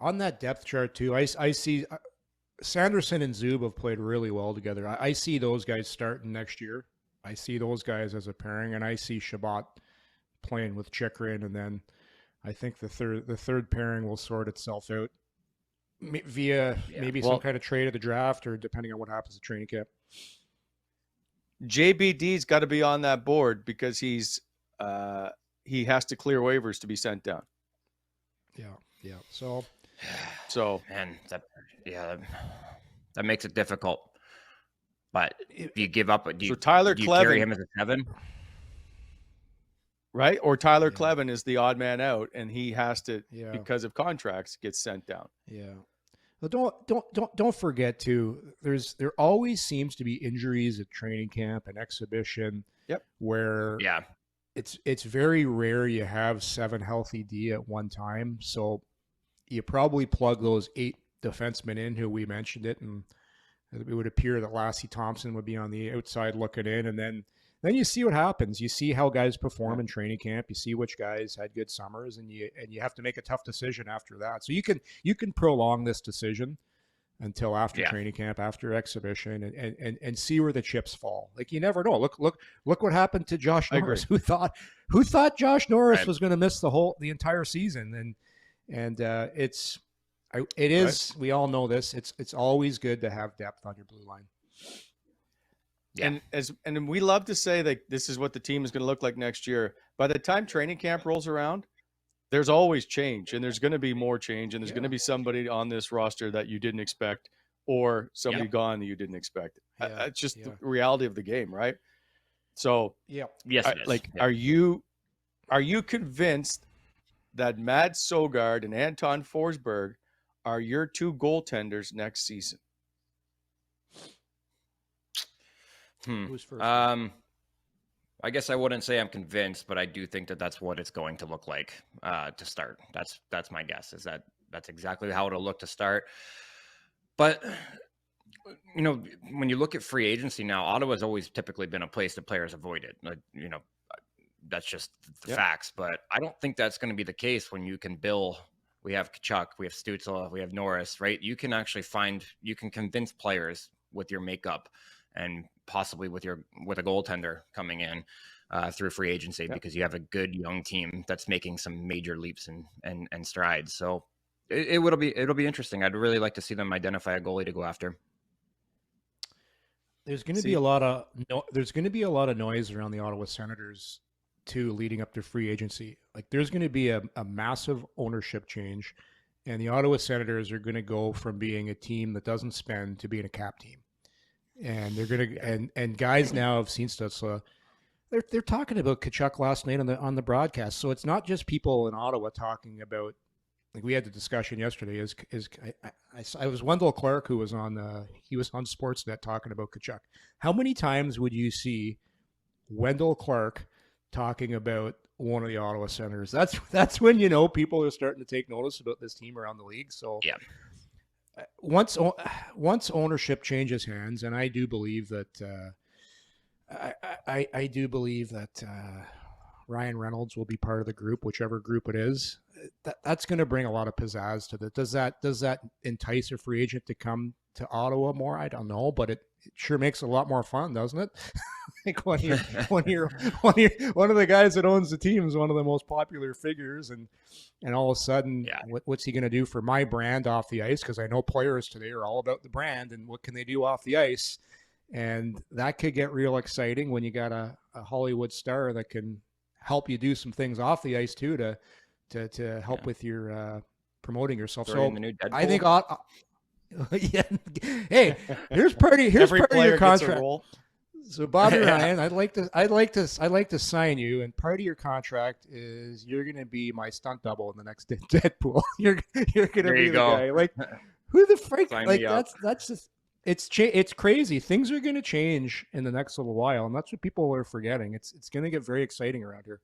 on that depth chart too, I see Sanderson and Zub have played really well together. I see those guys starting next year. I see those guys as a pairing, and I see Chabot playing with Chychrun, and then I think the third pairing will sort itself out via maybe some kind of trade of the draft, or depending on what happens at training camp. JBD's got to be on that board because he has to clear waivers to be sent down. Yeah. So, and that makes it difficult. But do you give up? Do you carry him as a 7? Right? Or Tyler Kleven is the odd man out, and he has to, because of contracts, get sent down. Yeah. Well, don't forget too. There always seems to be injuries at training camp and exhibition. Yep. Where it's very rare you have 7 healthy D at one time. So you probably plug those 8 defensemen in who we mentioned it, and it would appear that Lassie Thompson would be on the outside looking in, and then you see what happens. You see how guys perform in training camp. You see which guys had good summers, and you have to make a tough decision after that. So you can prolong this decision until after training camp, after exhibition, and see where the chips fall. Like, you never know. Look what happened to Josh Norris. Who thought Josh Norris was going to miss the entire season? And it is. We all know this. It's always good to have depth on your blue line. Yeah. And we love to say that this is what the team is going to look like next year. By the time training camp rolls around, there's always change, and there's going to be more change, and there's going to be somebody on this roster that you didn't expect, or somebody gone that you didn't expect. It's just the reality of the game, right? So, are you convinced that Matt Sogard and Anton Forsberg are your 2 goaltenders next season? Who's first? I guess I wouldn't say I'm convinced, but I do think that that's what it's going to look like to start. That's my guess, is that's exactly how it'll look to start. But, when you look at free agency now, Ottawa's always typically been a place that players avoided. That's just the facts. But I don't think that's going to be the case when you can bill. We have Tkachuk, we have Stützle, we have Norris, right? You can actually convince players with your makeup, and possibly with a goaltender coming in through free agency, because you have a good young team that's making some major leaps and strides. So it'll be interesting. I'd really like to see them identify a goalie to go after. There's going to be a lot of noise around the Ottawa Senators too, leading up to free agency. Like, there's going to be a massive ownership change, and the Ottawa Senators are going to go from being a team that doesn't spend to being a cap team. And they're going to, and guys now have seen stuff. So they're talking about Tkachuk last night on the broadcast. So it's not just people in Ottawa talking about, like we had the discussion yesterday. I was Wendell Clark, who was on Sportsnet talking about Tkachuk. How many times would you see Wendell Clark talking about one of the Ottawa Senators? That's when people are starting to take notice about this team around the league. So once ownership changes hands, and I do believe that I do believe that Ryan Reynolds will be part of the group, whichever group it is. That's going to bring a lot of pizzazz to that. Does that entice a free agent to come to Ottawa more? I don't know, but it sure makes it a lot more fun, doesn't it? Like when you're one of the guys that owns the team is one of the most popular figures, and all of a sudden, what's he going to do for my brand off the ice? Because I know players today are all about the brand, and what can they do off the ice? And that could get real exciting when you got a Hollywood star that can help you do some things off the ice too to help with your promoting yourself. So I think hey, here's part of your contract. So Bobby Ryan, I'd like to sign you, and part of your contract is you're going to be my stunt double in the next Deadpool. You're going to be the guy. Like, who the freak? Like, that's just it's crazy. Things are going to change in the next little while, and that's what people are forgetting. It's going to get very exciting around here.